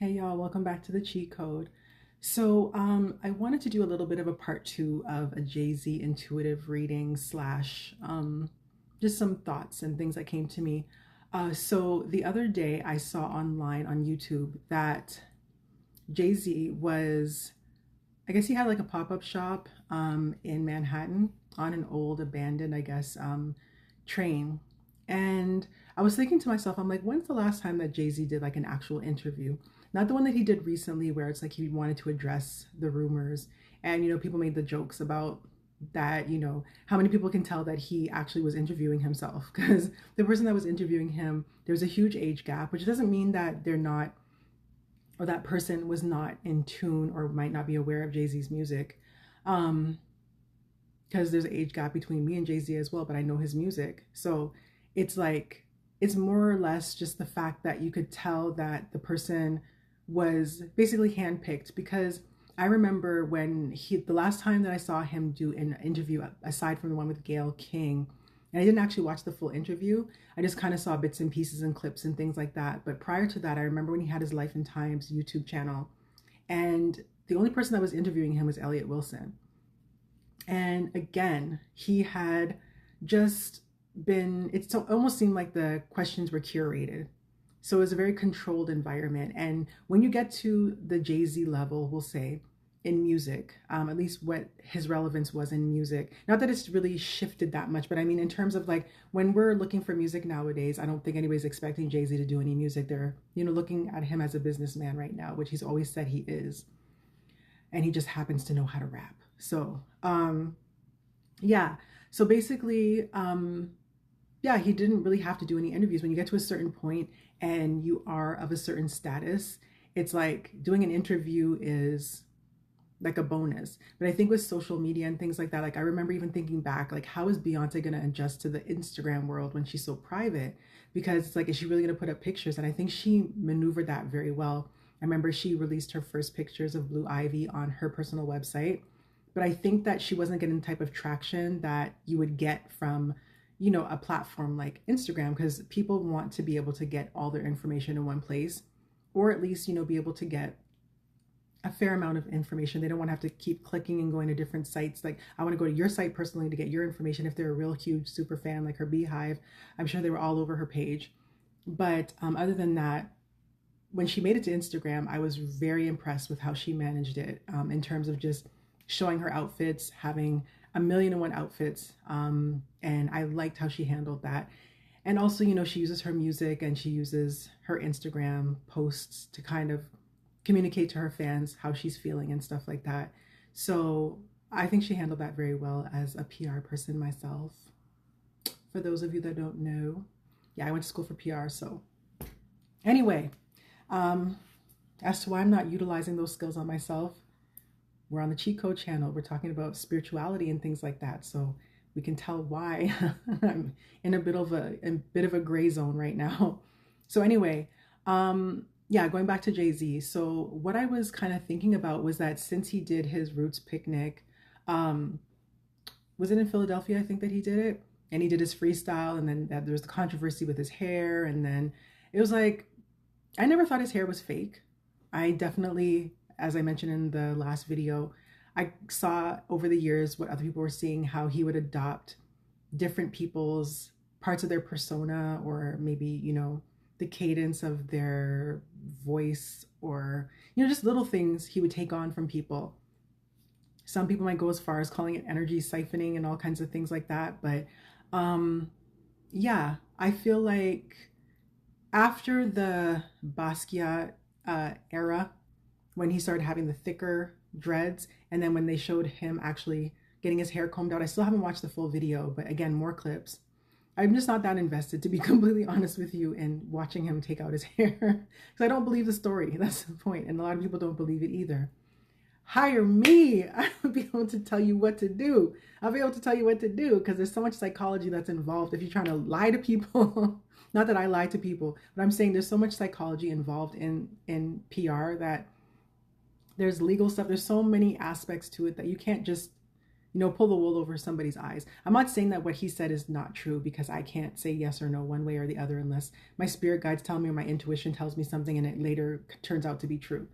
Hey y'all, welcome back to the cheat code. I wanted to do a little bit of a part two of a Jay-Z intuitive reading slash just some thoughts and things that came to me. So the other day I saw online on YouTube that Jay-Z was, I guess he had like a pop-up shop in Manhattan on an old abandoned, I guess, train. And I was thinking to myself, I'm like, when's the last time that Jay-Z did like an actual interview? Not the one that he did recently where it's like he wanted to address the rumors. And, people made the jokes about that, how many people can tell that he actually was interviewing himself? Because the person that was interviewing him, there's a huge age gap, which doesn't mean that they're not, or that person was not in tune or might not be aware of Jay-Z's music. Because there's an age gap between me and Jay-Z as well, but I know his music. So it's like, it's more or less just the fact that you could tell that the person was basically handpicked. Because I remember the last time that I saw him do an interview, aside from the one with Gayle King, and I didn't actually watch the full interview. I just kind of saw bits and pieces and clips and things like that. But prior to that, I remember when he had his Life and Times YouTube channel, and the only person that was interviewing him was Elliot Wilson. And again, he had just it almost seemed like the questions were curated. So it was a very controlled environment. And when you get to the Jay-Z level, we'll say, in music, at least what his relevance was in music, not that it's really shifted that much, but I mean, in terms of like when we're looking for music nowadays, I don't think anybody's expecting Jay-Z to do any music. They're, looking at him as a businessman right now, which he's always said he is. And he just happens to know how to rap. Yeah. So basically, yeah, he didn't really have to do any interviews. When you get to a certain point and you are of a certain status, it's like doing an interview is like a bonus. But I think with social media and things like that, like I remember even thinking back, like how is Beyonce going to adjust to the Instagram world when she's so private? Because it's like, is she really going to put up pictures? And I think she maneuvered that very well. I remember she released her first pictures of Blue Ivy on her personal website. But I think that she wasn't getting the type of traction that you would get from, a platform like Instagram, because people want to be able to get all their information in one place, or at least, be able to get a fair amount of information. They don't want to have to keep clicking and going to different sites. Like, I want to go to your site personally to get your information. If they're a real huge super fan, like her Beehive, I'm sure they were all over her page. But other than that, when she made it to Instagram, I was very impressed with how she managed it, in terms of just showing her outfits, having a million and one outfits. And I liked how she handled that. And also, she uses her music and she uses her Instagram posts to kind of communicate to her fans how she's feeling and stuff like that. So I think she handled that very well as a PR person myself. For those of you that don't know, yeah, I went to school for PR. So anyway, as to why I'm not utilizing those skills on myself, we're on the Cheat Code channel. We're talking about spirituality and things like that. So we can tell why I'm in a bit of a gray zone right now. So anyway, yeah, going back to Jay-Z. So what I was kind of thinking about was that since he did his Roots picnic, was it in Philadelphia? I think that he did it, and he did his freestyle, and then there was the controversy with his hair, and then it was like, I never thought his hair was fake. I definitely, as I mentioned in the last video, I saw over the years what other people were seeing, how he would adopt different people's parts of their persona, or maybe, the cadence of their voice, or, just little things he would take on from people. Some people might go as far as calling it energy siphoning and all kinds of things like that. But yeah, I feel like after the Basquiat era, when he started having the thicker dreads, and then when they showed him actually getting his hair combed out, I still haven't watched the full video, but again, more clips. I'm just not that invested, to be completely honest with you, in watching him take out his hair, because I don't believe the story. That's the point, and a lot of people don't believe it either. Hire me. I'll be able to tell you what to do. I'll be able to tell you what to do, because there's so much psychology that's involved if you're trying to lie to people. Not that I lie to people, but I'm saying there's so much psychology involved in PR, that there's legal stuff. There's so many aspects to it that you can't just pull the wool over somebody's eyes. I'm not saying that what he said is not true, because I can't say yes or no one way or the other unless my spirit guides tell me or my intuition tells me something and it later turns out to be true.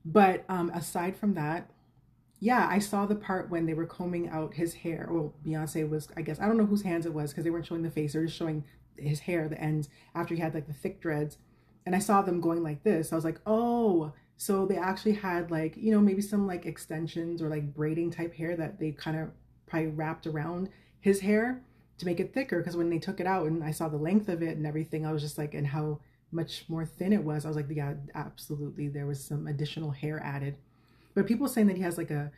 But aside from that, yeah, I saw the part when they were combing out his hair. Well, Beyonce was, I guess, I don't know whose hands it was because they weren't showing the face. They were just showing his hair, the ends, after he had like the thick dreads. And I saw them going like this. I was like, oh, so they actually had like, maybe some like extensions or like braiding type hair that they kind of probably wrapped around his hair to make it thicker. Because when they took it out and I saw the length of it and everything, I was just like, and how much more thin it was. I was like, yeah, absolutely. There was some additional hair added. But people saying that he has like a,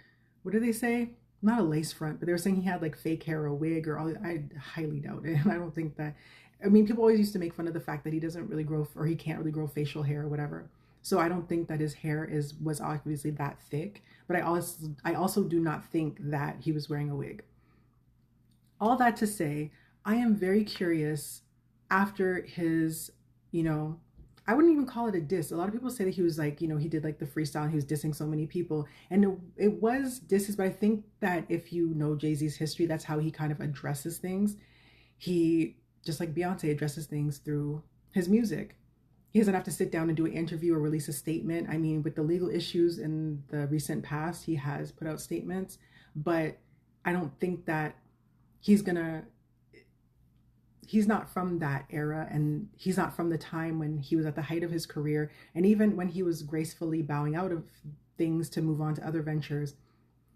what do they say? Not a lace front, but they were saying he had like fake hair or a wig or all. I highly doubt it. And I don't think that, I mean, people always used to make fun of the fact that he doesn't really grow, or he can't really grow facial hair or whatever. So I don't think that his hair was obviously that thick, but I also do not think that he was wearing a wig. All that to say, I am very curious after his, you know, I wouldn't even call it a diss. A lot of people say that he was like, he did like the freestyle and he was dissing so many people. And it was disses, but I think that if you know Jay-Z's history, that's how he kind of addresses things. He, just like Beyonce, addresses things through his music. He doesn't have to sit down and do an interview or release a statement. I mean, with the legal issues in the recent past, he has put out statements, but I don't think that he's not from that era, and he's not from the time when he was at the height of his career. And even when he was gracefully bowing out of things to move on to other ventures,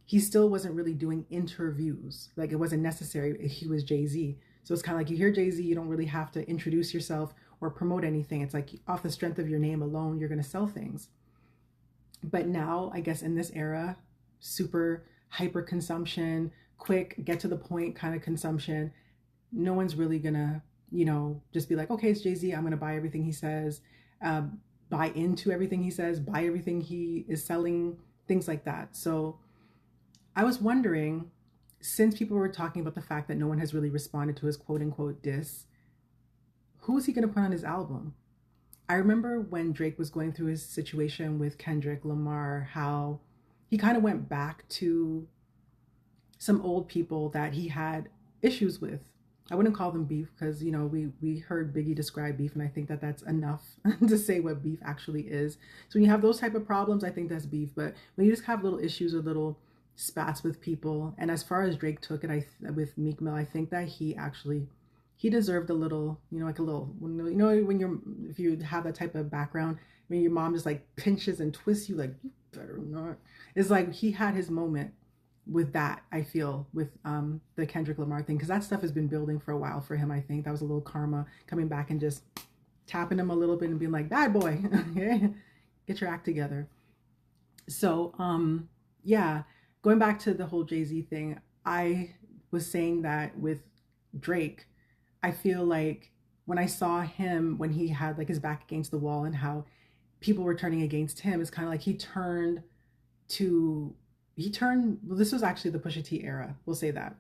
he still wasn't really doing interviews. Like, it wasn't necessary. He was Jay-Z. So it's kind of like, you hear Jay-Z, you don't really have to introduce yourself or promote anything. It's like, off the strength of your name alone, you're going to sell things. But now, I guess in this era, super hyper consumption, quick, get to the point kind of consumption, no one's really gonna, just be like, okay, it's Jay-Z, I'm gonna buy everything he says, buy into everything he says, buy everything he is selling, things like that. So I was wondering, since people were talking about the fact that no one has really responded to his quote unquote diss, who is he gonna put on his album? I remember when Drake was going through his situation with Kendrick Lamar, how he kind of went back to some old people that he had issues with. I wouldn't call them beef because, we heard Biggie describe beef, and I think that that's enough to say what beef actually is. So when you have those type of problems, I think that's beef. But when you just have little issues or little spats with people, and as far as Drake took it, with Meek Mill, I think that he deserved a little, like a little, if you have that type of background, when your mom just like pinches and twists you, like, you better not. It's like he had his moment with that, I feel, with the Kendrick Lamar thing, because that stuff has been building for a while for him. I think that was a little karma coming back and just tapping him a little bit and being like, bad boy, okay, get your act together. So yeah, going back to the whole Jay-Z thing, I was saying that with Drake, I feel like when I saw him, when he had like his back against the wall and how people were turning against him, it's kind of like he turned, well, this was actually the Pusha T era, we'll say that.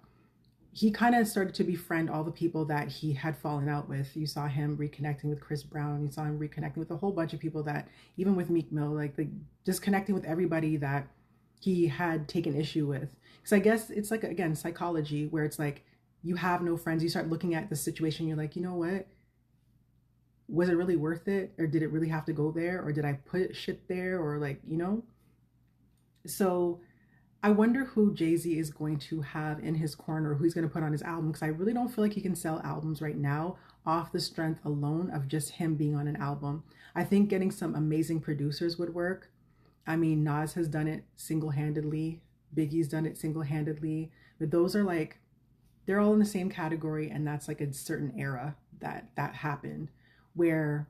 He kind of started to befriend all the people that he had fallen out with. You saw him reconnecting with Chris Brown. You saw him reconnecting with a whole bunch of people that, even with Meek Mill, like just connecting with everybody that he had taken issue with. Because I guess it's like, again, psychology, where it's like, you have no friends. You start looking at the situation. You're like, you know what? Was it really worth it? Or did it really have to go there? Or did I put shit there? Or like, So I wonder who Jay-Z is going to have in his corner, who he's going to put on his album, because I really don't feel like he can sell albums right now off the strength alone of just him being on an album. I think getting some amazing producers would work. I mean, Nas has done it single-handedly. Biggie's done it single-handedly. But those are like, they're all in the same category, and that's like a certain era that happened, where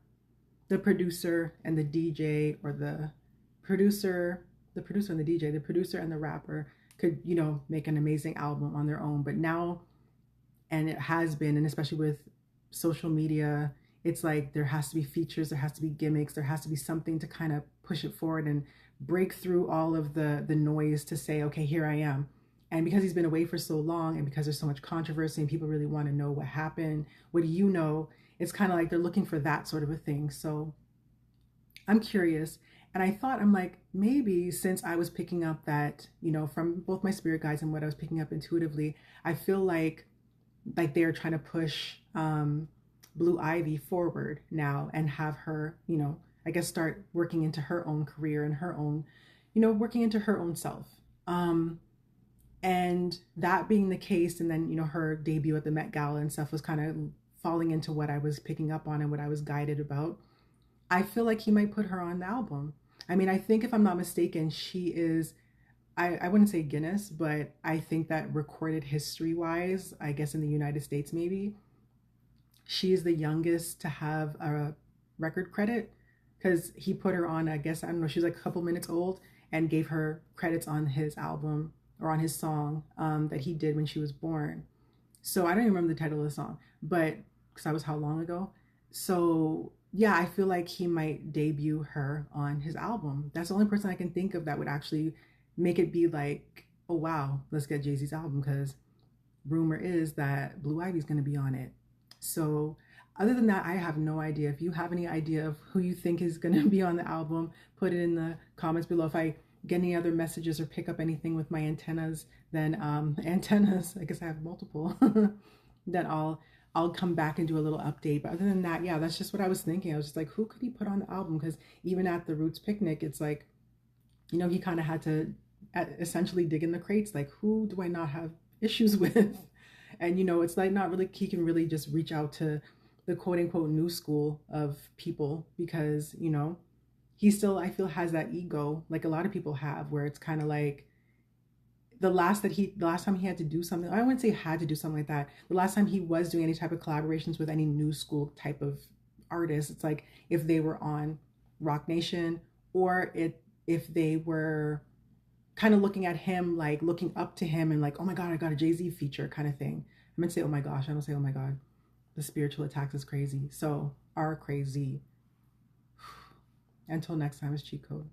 the producer and the DJ, or the producer and the DJ, the producer and the rapper could, make an amazing album on their own. But now, and it has been, and especially with social media, it's like there has to be features, there has to be gimmicks, there has to be something to kind of push it forward and break through all of the noise to say, okay, here I am. And because he's been away for so long, and because there's so much controversy and people really want to know what happened, what do you know? It's kind of like they're looking for that sort of a thing. So I'm curious. And I thought, I'm like, maybe since I was picking up that, from both my spirit guides and what I was picking up intuitively, I feel like they're trying to push Blue Ivy forward now and have her, I guess start working into her own career and her own, working into her own self. And that being the case, and then, her debut at the Met Gala and stuff was kind of falling into what I was picking up on and what I was guided about. I feel like he might put her on the album. I mean, I think if I'm not mistaken, she is, I wouldn't say Guinness, but I think that recorded history wise, I guess in the United States maybe, she is the youngest to have a record credit because he put her on, I guess, I don't know, she was like a couple minutes old and gave her credits on his album or on his song that he did when she was born. So I don't even remember the title of the song, but because that was how long ago. So yeah, I feel like he might debut her on his album. That's the only person I can think of that would actually make it be like, oh wow, let's get Jay-Z's album, because rumor is that Blue Ivy's going to be on it. So other than that, I have no idea. If you have any idea of who you think is going to be on the album, put it in the comments below. If I get any other messages or pick up anything with my antennas, then antennas, I guess I have multiple, then I'll come back and do a little update. But other than that, yeah, that's just what I was thinking. I was just like, who could he put on the album? Because even at the Roots picnic, it's like, he kind of had to essentially dig in the crates. Like, who do I not have issues with? And, it's like not really, he can really just reach out to the quote unquote new school of people because, he still, I feel, has that ego like a lot of people have, where it's kind of like the last time he had to do something, I wouldn't say had to do something like that. The last time he was doing any type of collaborations with any new school type of artist, it's like if they were on Rock Nation or if they were kind of looking at him, like looking up to him and like, oh my God, I got a Jay-Z feature kind of thing. I'm gonna say, oh my gosh, I don't say, oh my God. The spiritual attacks is crazy. So are crazy. Until next time, it's cheat code.